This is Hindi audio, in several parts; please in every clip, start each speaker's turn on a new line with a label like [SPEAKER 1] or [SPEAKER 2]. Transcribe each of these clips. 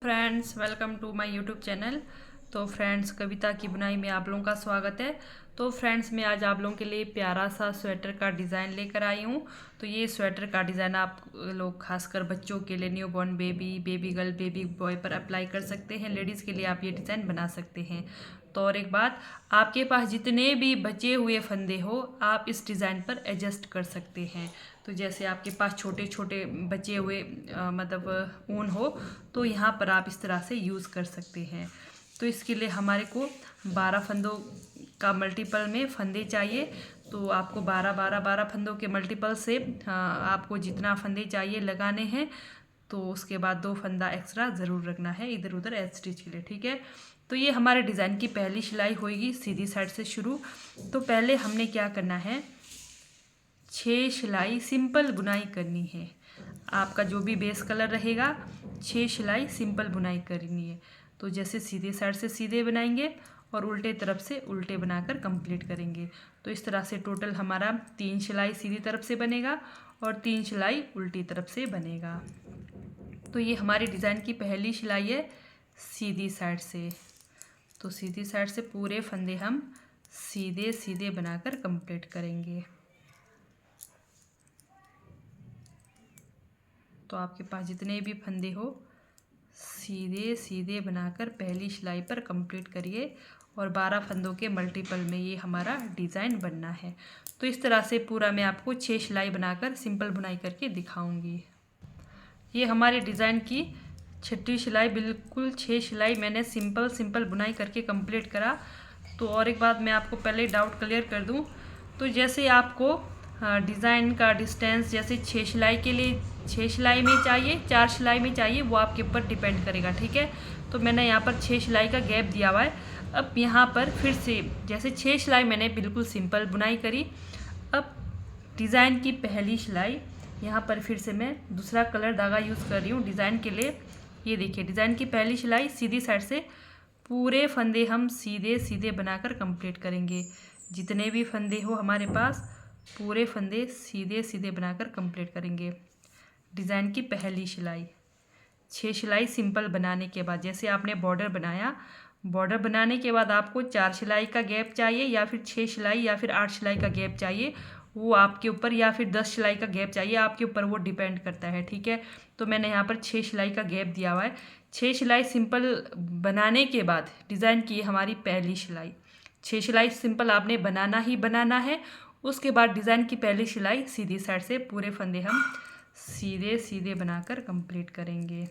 [SPEAKER 1] Friends, welcome to my YouTube channel. तो फ्रेंड्स, कविता की बुनाई में आप लोगों का स्वागत है। तो फ्रेंड्स, मैं आज आप लोगों के लिए प्यारा सा स्वेटर का डिज़ाइन लेकर आई हूँ। तो ये स्वेटर का डिज़ाइन आप लोग खासकर बच्चों के लिए, new born baby, baby girl, baby boy पर अप्लाई कर सकते हैं। लेडीज़ के लिए आप ये डिज़ाइन बना सकते हैं। तो और एक बात, आपके पास जितने भी बचे हुए फंदे हो आप इस डिज़ाइन पर एडजस्ट कर सकते हैं। तो जैसे आपके पास छोटे छोटे बचे हुए मतलब ऊन हो तो यहाँ पर आप इस तरह से यूज़ कर सकते हैं। तो इसके लिए हमारे को 12 फंदों का मल्टीपल में फंदे चाहिए। तो आपको 12 फंदों के मल्टीपल से आपको जितना फंदे चाहिए लगाने हैं। तो उसके बाद 2 फंदा एक्स्ट्रा ज़रूर रखना है इधर उधर एज स्टिच के लिए, ठीक है। तो ये हमारे डिज़ाइन की पहली सिलाई होगी सीधी साइड से शुरू। तो पहले हमने क्या करना है, 6 सिलाई सिंपल बुनाई करनी है। आपका जो भी बेस कलर रहेगा 6 सिलाई सिंपल बुनाई करनी है। तो जैसे सीधे साइड से सीधे बनाएंगे और उल्टे तरफ से उल्टे बनाकर कंप्लीट करेंगे। तो इस तरह से टोटल हमारा 3 सिलाई सीधी तरफ से बनेगा और 3 सिलाई उल्टी तरफ से बनेगा। तो ये हमारी डिज़ाइन की पहली सिलाई है सीधी साइड से। तो सीधी साइड से पूरे फंदे हम सीधे सीधे बनाकर कंप्लीट करेंगे। तो आपके पास जितने भी फंदे हो सीधे सीधे बनाकर पहली सिलाई पर कंप्लीट करिए और 12 फंदों के मल्टीपल में ये हमारा डिज़ाइन बनना है। तो इस तरह से पूरा मैं आपको 6 सिलाई बनाकर सिंपल बुनाई करके दिखाऊंगी। ये हमारे डिज़ाइन की छठी सिलाई, बिल्कुल 6 सिलाई मैंने सिंपल सिंपल बुनाई करके कंप्लीट करा। तो और एक बात मैं आपको पहले डाउट क्लियर कर दूं, तो जैसे आपको डिज़ाइन का डिस्टेंस जैसे 6 सिलाई के लिए 6 सिलाई में चाहिए, 4 सिलाई में चाहिए, वो आपके ऊपर डिपेंड करेगा, ठीक है। तो मैंने यहाँ पर 6 सिलाई का गैप दिया हुआ है। अब यहाँ पर फिर से जैसे 6 सिलाई मैंने बिल्कुल सिंपल बुनाई करी। अब डिज़ाइन की पहली सिलाई यहाँ पर फिर से मैं दूसरा कलर धागा यूज़ कर रही हूँ डिज़ाइन के लिए। ये देखिए, डिज़ाइन की पहली सिलाई सीधी साइड से पूरे फंदे हम सीधे सीधे बनाकर कंप्लीट करेंगे। जितने भी फंदे हो हमारे पास पूरे फंदे सीधे सीधे बनाकर कंप्लीट करेंगे। डिज़ाइन की पहली सिलाई 6 सिलाई सिंपल बनाने के बाद जैसे आपने बॉर्डर बनाया, बॉर्डर बनाने के बाद आपको 4 सिलाई का गैप चाहिए या फिर 6 सिलाई या फिर 8 सिलाई का गैप चाहिए, वो आपके ऊपर, या फिर 10 सिलाई का गैप चाहिए आपके ऊपर, वो डिपेंड करता है, ठीक है। तो मैंने यहाँ पर 6 सिलाई का गैप दिया हुआ है। 6 सिलाई सिंपल बनाने के बाद डिज़ाइन की हमारी पहली सिलाई, 6 सिलाई सिंपल आपने बनाना ही बनाना है। उसके बाद डिज़ाइन की पहली सिलाई सीधी साइड से पूरे फंदे हम सीधे सीधे बनाकर कंप्लीट करेंगे।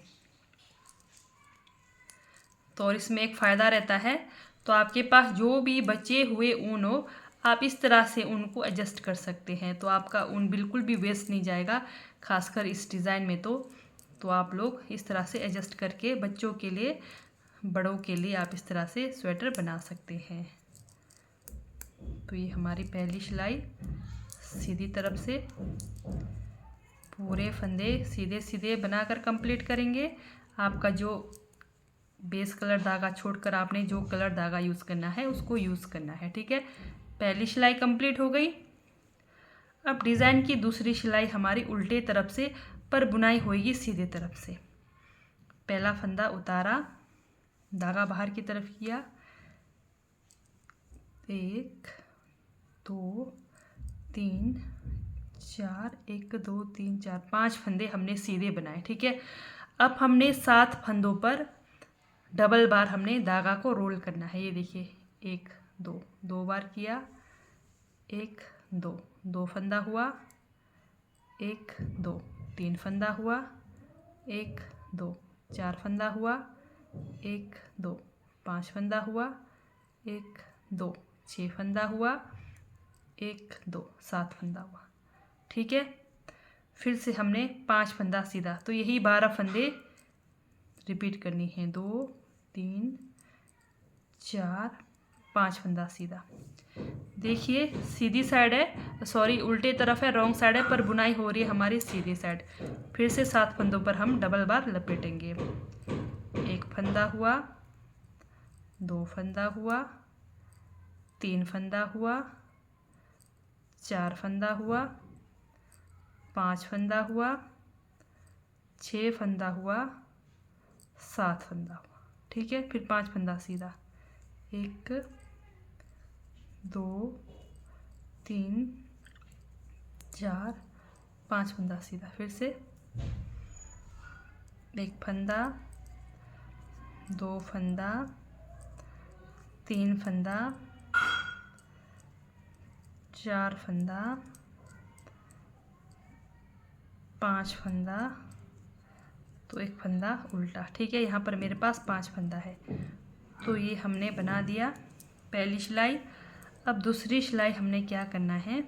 [SPEAKER 1] तो और इसमें एक फ़ायदा रहता है, तो आपके पास जो भी बचे हुए ऊन हो आप इस तरह से ऊन को एडजस्ट कर सकते हैं। तो आपका ऊन बिल्कुल भी वेस्ट नहीं जाएगा, खासकर इस डिज़ाइन में। तो आप लोग इस तरह से एडजस्ट करके बच्चों के लिए, बड़ों के लिए आप इस तरह से स्वेटर बना सकते हैं। तो ये हमारी पहली सिलाई सीधी तरफ से पूरे फंदे सीधे सीधे बनाकर कंप्लीट करेंगे। आपका जो बेस कलर धागा छोड़कर आपने जो कलर धागा यूज़ करना है उसको यूज़ करना है, ठीक है। पहली सिलाई कंप्लीट हो गई। अब डिज़ाइन की दूसरी सिलाई हमारी उल्टे तरफ से, पर बुनाई होगी सीधे तरफ से। पहला फंदा उतारा, धागा बाहर की तरफ किया, 1 2 3 4, 1 2 3 4 5 फंदे हमने सीधे बनाए, ठीक है। अब हमने 7 फंदों पर डबल बार हमने धागा को रोल करना है। ये देखिए, 1 2, 2 बार किया, 1 2, 2 फंदा हुआ, 1 2, 3 फंदा हुआ, 1 2, 4 फंदा हुआ, 1 2, 5 फंदा हुआ, 1 2, 6 फंदा हुआ, 1 2, 7 फंदा हुआ, ठीक है। फिर से हमने 5 फंदा सीधा, तो यही 12 फंदे रिपीट करनी है। 2 3 4 5 फंदा सीधा। देखिए, सीधी साइड है, सॉरी उल्टे तरफ है, रॉन्ग साइड है, पर बुनाई हो रही है हमारी सीधी साइड। फिर से 7 फंदों पर हम डबल बार लपेटेंगे। 1 फंदा हुआ, 2 फंदा हुआ, 3 फंदा हुआ, 4 फंदा हुआ, 5 फंदा हुआ, 6 फंदा हुआ, 7 फंदा हुआ, ठीक है। फिर 5 फंदा सीधा, 1 2 3 4 5 फंदा सीधा, फिर से 1 फंदा, 2 फंदा, 3 फंदा, 4 फंदा, 5 फंदा, तो 1 फंदा उल्टा, ठीक है। यहाँ पर मेरे पास 5 फंदा है, तो ये हमने बना दिया पहली सिलाई। अब दूसरी सिलाई हमने क्या करना है,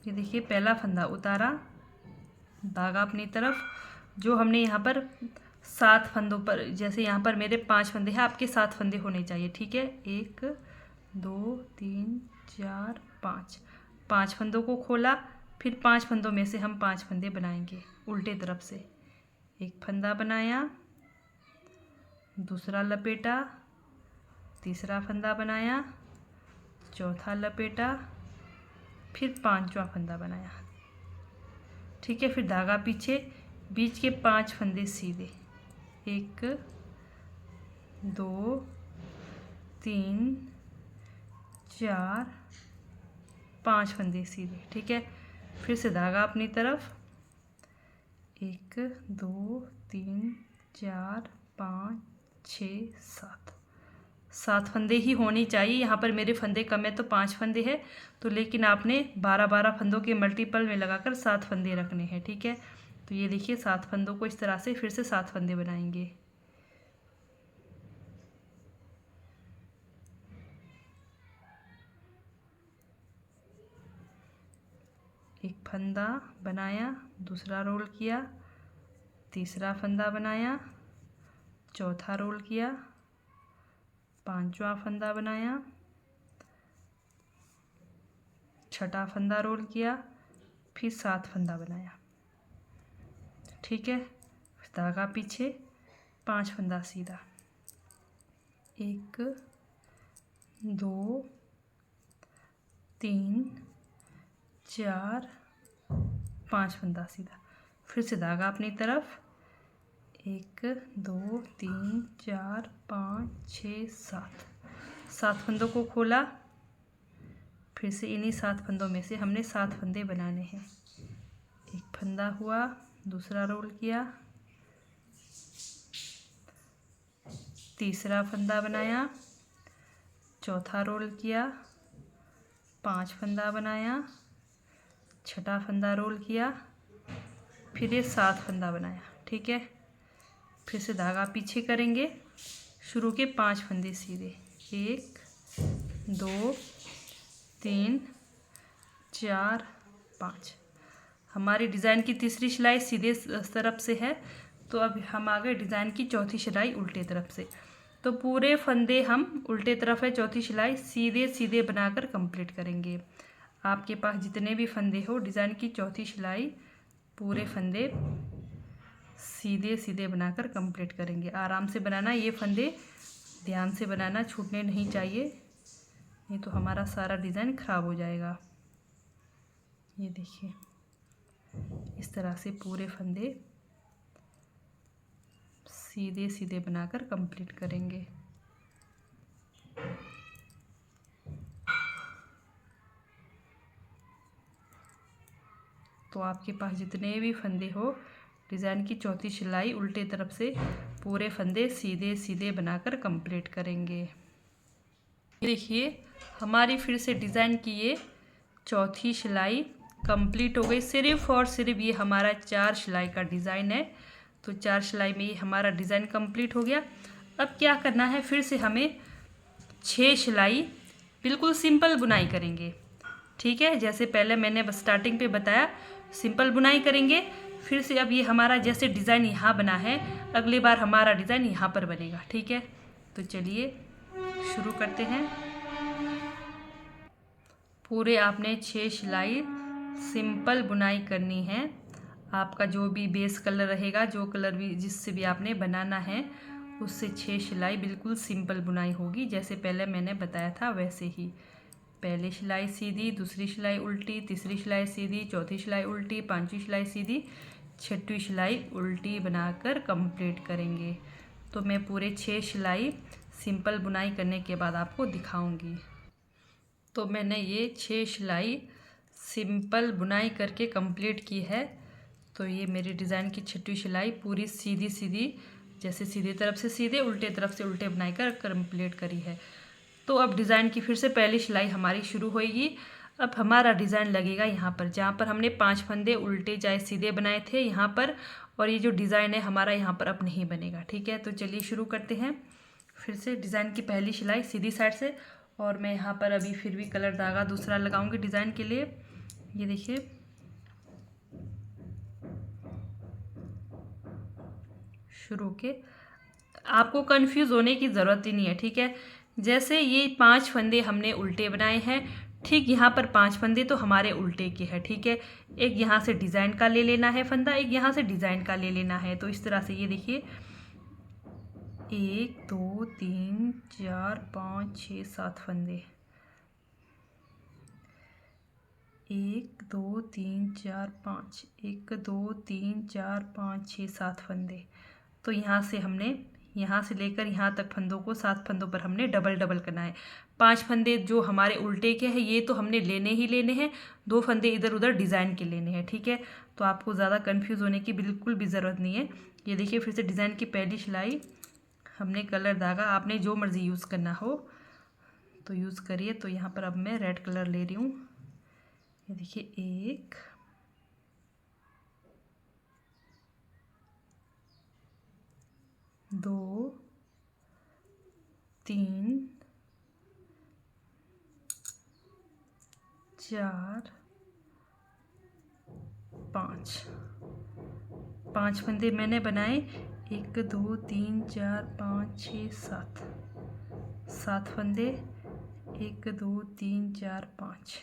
[SPEAKER 1] ये देखिए पहला फंदा उतारा, धागा अपनी तरफ, जो हमने यहाँ पर 7 फंदों पर, जैसे यहाँ पर मेरे 5 फंदे हैं, आपके 7 फंदे होने चाहिए, ठीक है। 1 2 3 4 5 फंदों को खोला, फिर 5 फंदों में से हम 5 फंदे बनाएंगे उल्टे तरफ से। 1 फंदा बनाया, दूसरा लपेटा, तीसरा फंदा बनाया, चौथा लपेटा, फिर 5वां फंदा बनाया, ठीक है। फिर धागा पीछे, बीच के 5 फंदे सीधे, 1 2 3 4 5 फंदे सीधे, ठीक है। फिर से धागा अपनी तरफ, 1 2 3 4 5 6 7 फंदे ही होनी चाहिए। यहाँ पर मेरे फंदे कम है तो 5 फंदे हैं, तो लेकिन आपने 12 फंदों के मल्टीपल में लगाकर 7 फंदे रखने हैं, ठीक है। तो ये देखिए 7 फंदों को इस तरह से फिर से 7 फंदे बनाएंगे। एक फंदा बनाया, दूसरा रोल किया, तीसरा फंदा बनाया, चौथा रोल किया, 5वां फंदा बनाया, छठा फंदा रोल किया, फिर 7 फंदा बनाया, ठीक है। धागा पीछे, 5 फंदा सीधा, 1 2 3 4 5 फंदा सीधा, फिर से धागा अपनी तरफ, 1 2 3 4 5 6 7 फंदों को खोला, फिर से इन्हीं 7 फंदों में से हमने 7 फंदे बनाने हैं। 1 फंदा हुआ, दूसरा रोल किया, तीसरा फंदा बनाया, चौथा रोल किया, 5 फंदा बनाया, छठा फंदा रोल किया, फिर ये 7 फंदा बनाया, ठीक है। फिर से धागा पीछे करेंगे, शुरू के 5 फंदे सीधे, 1 2 3 4 5। हमारी डिज़ाइन की तीसरी सिलाई सीधे तरफ से है, तो अब हम आ गए डिज़ाइन की चौथी सिलाई उल्टे तरफ से। तो पूरे फंदे हम उल्टे तरफ है, चौथी सिलाई सीधे सीधे बनाकर कंप्लीट करेंगे। आपके पास जितने भी फंदे हो, डिज़ाइन की चौथी सिलाई पूरे फंदे सीधे सीधे बनाकर कंप्लीट करेंगे। आराम से बनाना, ये फंदे ध्यान से बनाना, छूटने नहीं चाहिए, नहीं तो हमारा सारा डिज़ाइन ख़राब हो जाएगा। ये देखिए इस तरह से पूरे फंदे सीधे सीधे बनाकर कंप्लीट करेंगे। तो आपके पास जितने भी फंदे हो, डिज़ाइन की चौथी सिलाई उल्टे तरफ से पूरे फंदे सीधे सीधे बनाकर कंप्लीट करेंगे। देखिए हमारी फिर से डिज़ाइन की ये चौथी सिलाई कंप्लीट हो गई। सिर्फ और सिर्फ ये हमारा 4 सिलाई का डिज़ाइन है, तो 4 सिलाई में ये हमारा डिज़ाइन कंप्लीट हो गया। अब क्या करना है, फिर से हमें 6 सिलाई बिल्कुल सिंपल बुनाई करेंगे, ठीक है। जैसे पहले मैंने बस स्टार्टिंग पे बताया, सिंपल बुनाई करेंगे। फिर से अब ये हमारा जैसे डिज़ाइन यहाँ बना है, अगली बार हमारा डिज़ाइन यहाँ पर बनेगा, ठीक है। तो चलिए शुरू करते हैं। पूरे आपने 6 सिलाई सिंपल बुनाई करनी है। आपका जो भी बेस कलर रहेगा, जो कलर भी जिससे भी आपने बनाना है, उससे 6 सिलाई बिल्कुल सिंपल बुनाई होगी, जैसे पहले मैंने बताया था वैसे ही। पहली सिलाई सीधी, दूसरी सिलाई उल्टी, तीसरी सिलाई सीधी, चौथी सिलाई उल्टी, पांचवी सिलाई सीधी, छठवीं सिलाई उल्टी बनाकर कंप्लीट करेंगे। तो मैं पूरे 6 सिलाई सिंपल बुनाई करने के बाद आपको दिखाऊंगी। तो मैंने ये 6 सिलाई सिंपल बुनाई करके कंप्लीट की है। तो ये मेरी डिज़ाइन की 6वीं सिलाई पूरी सीधी सीधी, जैसे सीधी तरफ से सीधे, उल्टे तरफ से उल्टे बनाई कर कंप्लीट करी है। तो अब डिज़ाइन की फिर से पहली सिलाई हमारी शुरू होएगी। अब हमारा डिज़ाइन लगेगा यहाँ पर, जहाँ पर हमने 5 फंदे उल्टे चाहे सीधे बनाए थे यहाँ पर, और ये जो डिज़ाइन है हमारा यहाँ पर अब नहीं बनेगा। ठीक है, तो चलिए शुरू करते हैं। फिर से डिज़ाइन की पहली सिलाई सीधी साइड से, और मैं यहाँ पर अभी फिर भी कलर धागा दूसरा लगाऊंगी डिज़ाइन के लिए। ये देखिए, शुरू के आपको कंफ्यूज होने की ज़रूरत ही नहीं है। ठीक है, जैसे ये 5 फंदे हमने उल्टे बनाए हैं, ठीक यहाँ पर 5 फंदे तो हमारे उल्टे के हैं। ठीक है, एक यहाँ से डिज़ाइन का ले लेना है फंदा, एक यहाँ से डिज़ाइन का ले लेना है। तो इस तरह से ये देखिए 1 2 3 4 5 6 7 फंदे, 1 2 3 4 5, 1 2 3 4 5 6 7 फंदे। तो यहाँ से हमने यहाँ से लेकर यहाँ तक फंदों को 7 फंदों पर हमने डबल डबल करना है। 5 फंदे जो हमारे उल्टे के हैं ये तो हमने लेने ही लेने हैं, 2 फंदे इधर उधर डिज़ाइन के लेने हैं। ठीक है, तो आपको ज़्यादा कंफ्यूज होने की बिल्कुल भी ज़रूरत नहीं है। ये देखिए, फिर से डिज़ाइन की पहली सिलाई हमने कलर धागा आपने जो मर्ज़ी यूज़ करना हो तो यूज़ करिए। तो यहाँ पर अब मैं रेड कलर ले रही हूँ। ये देखिए 1 2 3 4 5 फंदे मैंने बनाए। 1 2 3 4 5 6 7 फंदे। 1 2 3 4 5,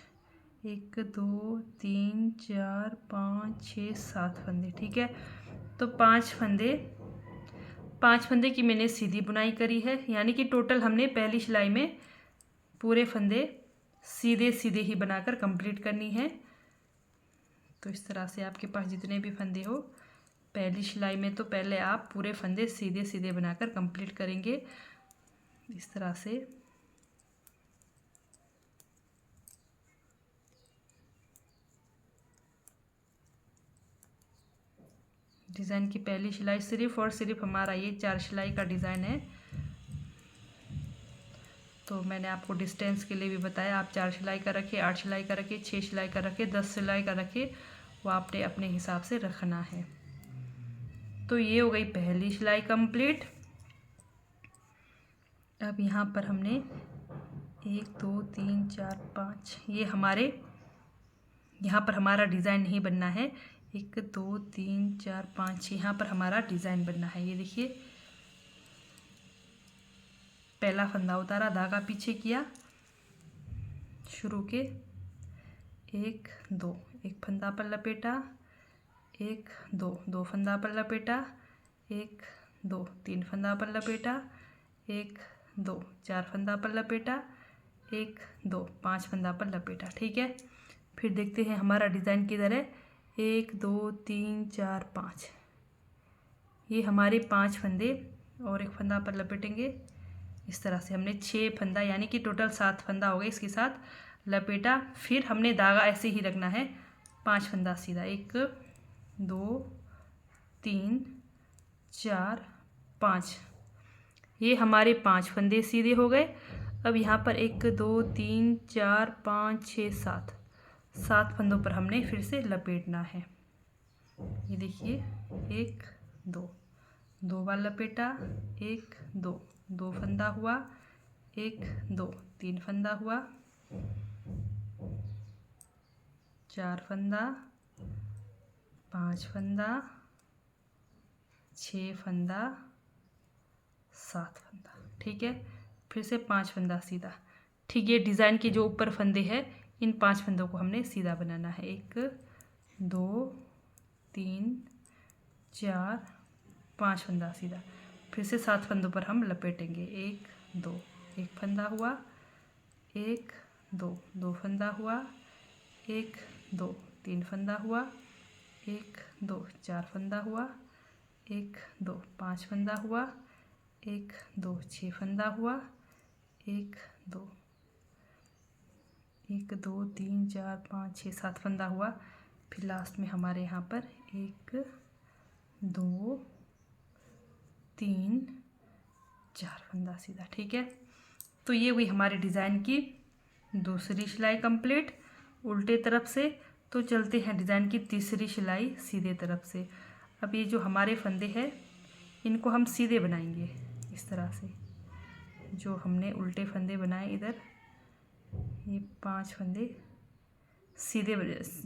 [SPEAKER 1] 1 2 3 4 5 6 7 फंदे। ठीक है, तो 5 फंदे की मैंने सीधी बुनाई करी है, यानी कि टोटल हमने पहली सिलाई में पूरे फंदे सीधे सीधे ही बनाकर कंप्लीट करनी है। तो इस तरह से आपके पास जितने भी फंदे हो, पहली सिलाई में तो पहले आप पूरे फंदे सीधे सीधे बनाकर कंप्लीट करेंगे इस तरह से। डिज़ाइन की पहली सिलाई सिर्फ और सिर्फ हमारा ये 4 सिलाई का डिज़ाइन है। तो मैंने आपको डिस्टेंस के लिए भी बताया, आप 4 सिलाई का रखिए, 8 सिलाई का रखिए, 6 सिलाई का रखिए, 10 सिलाई का रखिए, वो आपने अपने हिसाब से रखना है। तो ये हो गई पहली सिलाई कंप्लीट। अब यहाँ पर हमने 1 2 3 4 5, ये हमारे यहाँ पर हमारा डिज़ाइन नहीं बनना है। 1 2 3 4 5 यहाँ पर हमारा डिज़ाइन बनना है। ये देखिए, पहला फंदा उतारा, धागा पीछे किया, शुरू के 1 2, एक फंदा पर लपेटा, 1 2, 2 फंदा पर लपेटा, 1 2 3 फंदा पर लपेटा, 1 2 4 फंदा पर लपेटा, 1 2 5 फंदा पर लपेटा। ठीक है, फिर देखते हैं हमारा डिज़ाइन किधर है। 1 2 3 4 5, ये हमारे 5 फंदे और एक फंदा पर लपेटेंगे। इस तरह से हमने 6 फंदा यानी कि टोटल 7 फंदा हो गए, इसके साथ लपेटा। फिर हमने धागा ऐसे ही रखना है, 5 फंदा सीधा, 1 2 3 4 5, ये हमारे 5 फंदे सीधे हो गए। अब यहाँ पर 1 2 3 4 5 6 7 फंदों पर हमने फिर से लपेटना है। ये देखिए 1 2, 2 बार लपेटा, 1 2, 2 फंदा हुआ, 1 2 3 फंदा हुआ, 4 फंदा, 5 फंदा, 6 फंदा, 7 फंदा। ठीक है, फिर से 5 फंदा सीधा। ठीक है, डिज़ाइन के जो ऊपर फंदे हैं इन 5 फंदों को हमने सीधा बनाना है। 1 2 3 4 5 फंदा सीधा। फिर से 7 फंदों पर हम लपेटेंगे। 1 2, एक फंदा हुआ, 1 2, दो फंदा हुआ, 1 2, 3 फंदा हुआ, 1 2, 4 फंदा हुआ, 1 2, 5 फंदा हुआ, 1 2, 6 फंदा हुआ, 1 2, 1 2 3 4 5 6 7 फंदा हुआ। फिर लास्ट में हमारे यहाँ पर 1 2 3 4 फंदा सीधा। ठीक है, तो ये हुई हमारे डिज़ाइन की दूसरी सिलाई कंप्लीट उल्टे तरफ से। तो चलते हैं डिज़ाइन की तीसरी सिलाई सीधे तरफ से। अब ये जो हमारे फंदे हैं इनको हम सीधे बनाएंगे इस तरह से। जो हमने उल्टे फंदे बनाए इधर, ये 5 फंदे सीधे,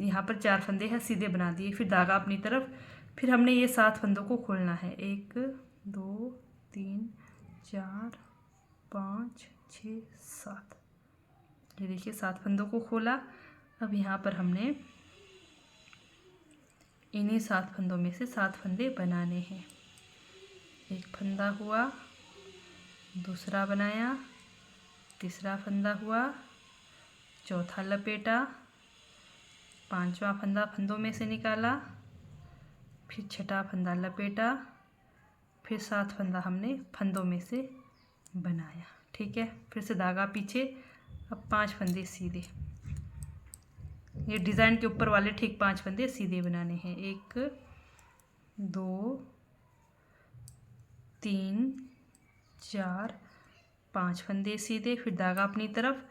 [SPEAKER 1] यहाँ पर 4 फंदे हैं सीधे बना दिए। फिर धागा अपनी तरफ, फिर हमने ये 7 फंदों को खोलना है। 1 2 3 4 5 6 7, ये देखिए 7 फंदों को खोला। अब यहाँ पर हमने इन्हीं 7 फंदों में से 7 फंदे बनाने हैं। एक फंदा हुआ, दूसरा बनाया, तीसरा फंदा हुआ, चौथा लपेटा, पांचवा फंदा फंदों में से निकाला, फिर छठा फंदा लपेटा, फिर 7 फंदा हमने फंदों में से बनाया। ठीक है, फिर से धागा पीछे। अब 5 फंदे सीधे, ये डिज़ाइन के ऊपर वाले ठीक 5 फंदे सीधे बनाने हैं। 1 2 3 4 5 फंदे सीधे, फिर धागा अपनी तरफ,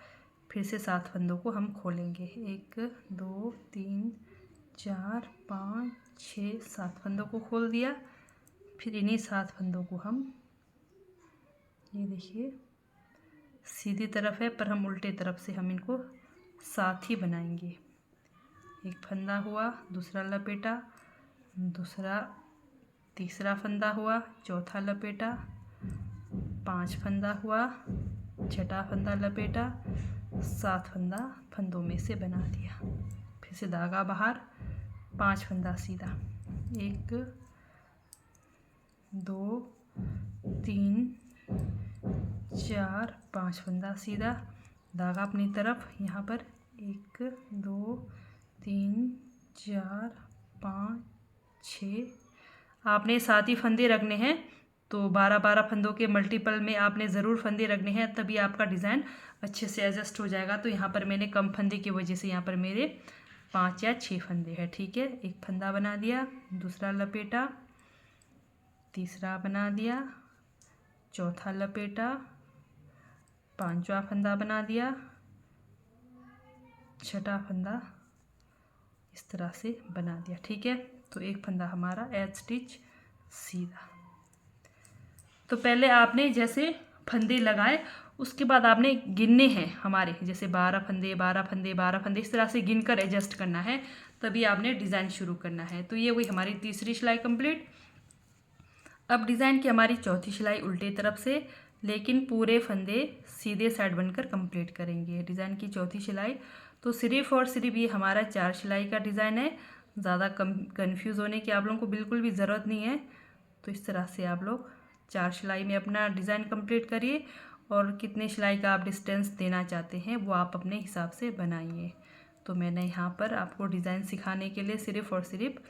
[SPEAKER 1] फिर से 7 फंदों को हम खोलेंगे। 1 2 3 4 5 6 7 फंदों को खोल दिया। फिर इन्हीं 7 फंदों को हम, ये देखिए सीधी तरफ है पर हम उल्टे तरफ से हम इनको साथ ही बनाएंगे। एक फंदा हुआ, दूसरा लपेटा, दूसरा तीसरा फंदा हुआ, चौथा लपेटा, 5 फंदा हुआ, छठा फंदा लपेटा, 7 फंदा फंदों में से बना दिया। फिर से धागा बाहर, 5 फंदा सीधा। 1 2 3 4 5 फंदा सीधा, धागा अपनी तरफ। यहाँ पर 1 2 3 4 5 6, आपने 7 ही फंदे रखने हैं, तो 12-12 फंदों के मल्टीपल में आपने ज़रूर फंदे रखने हैं, तभी आपका डिज़ाइन अच्छे से एडजस्ट हो जाएगा। तो यहाँ पर मैंने कम फंदे की वजह से यहाँ पर मेरे 5 या 6 फंदे हैं। ठीक है, एक फंदा बना दिया, दूसरा लपेटा, तीसरा बना दिया, चौथा लपेटा, पांचवा फंदा बना दिया, छठा फंदा इस तरह से बना दिया। ठीक है, तो एक फंदा हमारा एज स्टिच सीधा। तो पहले आपने जैसे फंदे लगाए उसके बाद आपने गिनने हैं हमारे, जैसे 12 फंदे 12 फंदे 12 फंदे, इस तरह से गिनकर एडजस्ट करना है, तभी आपने डिज़ाइन शुरू करना है। तो ये हुई हमारी तीसरी सिलाई कंप्लीट। अब डिज़ाइन की हमारी चौथी सिलाई उल्टे तरफ से, लेकिन पूरे फंदे सीधे साइड बनकर कंप्लीट करेंगे। डिज़ाइन की चौथी सिलाई, तो सिर्फ और सिर्फ ये हमारा 4 सिलाई का डिज़ाइन है। ज़्यादा कंफ्यूज होने की आप लोगों को बिल्कुल भी ज़रूरत नहीं है। तो इस तरह से आप लोग 4 सिलाई में अपना डिज़ाइन कंप्लीट करिए, और कितने सिलाई का आप डिस्टेंस देना चाहते हैं वो आप अपने हिसाब से बनाइए। तो मैंने यहाँ पर आपको डिज़ाइन सिखाने के लिए सिर्फ और सिर्फ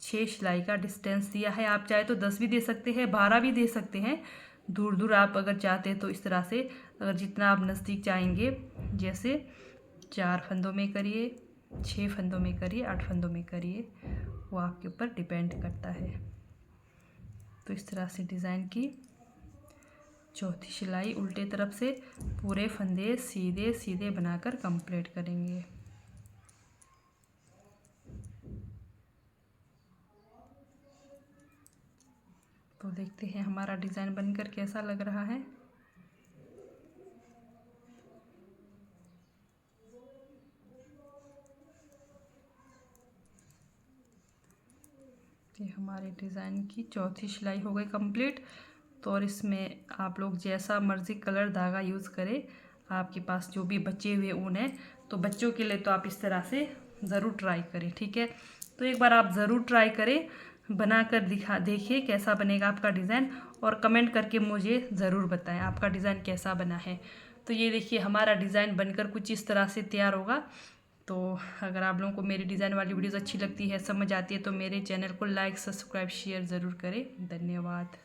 [SPEAKER 1] 6 सिलाई का डिस्टेंस दिया है। आप चाहे तो 10 भी दे सकते हैं, 12 भी दे सकते हैं, दूर दूर आप अगर चाहते हैं तो इस तरह से, अगर जितना आप नज़दीक चाहेंगे, जैसे 4 फंदों में करिए, 6 फंदों में करिए, 8 फंदों में करिए, वो आपके ऊपर डिपेंड करता है। तो इस तरह से डिज़ाइन की चौथी सिलाई उल्टे तरफ से पूरे फंदे सीधे सीधे बनाकर कंप्लीट करेंगे। तो देखते हैं हमारा डिज़ाइन बनकर कैसा लग रहा है। ये हमारे डिज़ाइन की चौथी सिलाई हो गई कंप्लीट। तो और इसमें आप लोग जैसा मर्ज़ी कलर धागा यूज़ करें, आपके पास जो भी बचे हुए ऊन है, तो बच्चों के लिए तो आप इस तरह से ज़रूर ट्राई करें। ठीक है, तो एक बार आप ज़रूर ट्राई करें। बनाकर देखिए कैसा बनेगा आपका डिज़ाइन, और कमेंट करके मुझे ज़रूर बताएं आपका डिज़ाइन कैसा बना है। तो ये देखिए हमारा डिज़ाइन बनकर कुछ इस तरह से तैयार होगा। तो अगर आप लोगों को मेरी डिज़ाइन वाली वीडियोज़ अच्छी लगती है, समझ आती है, तो मेरे चैनल को लाइक, सब्सक्राइब, शेयर ज़रूर करें। धन्यवाद।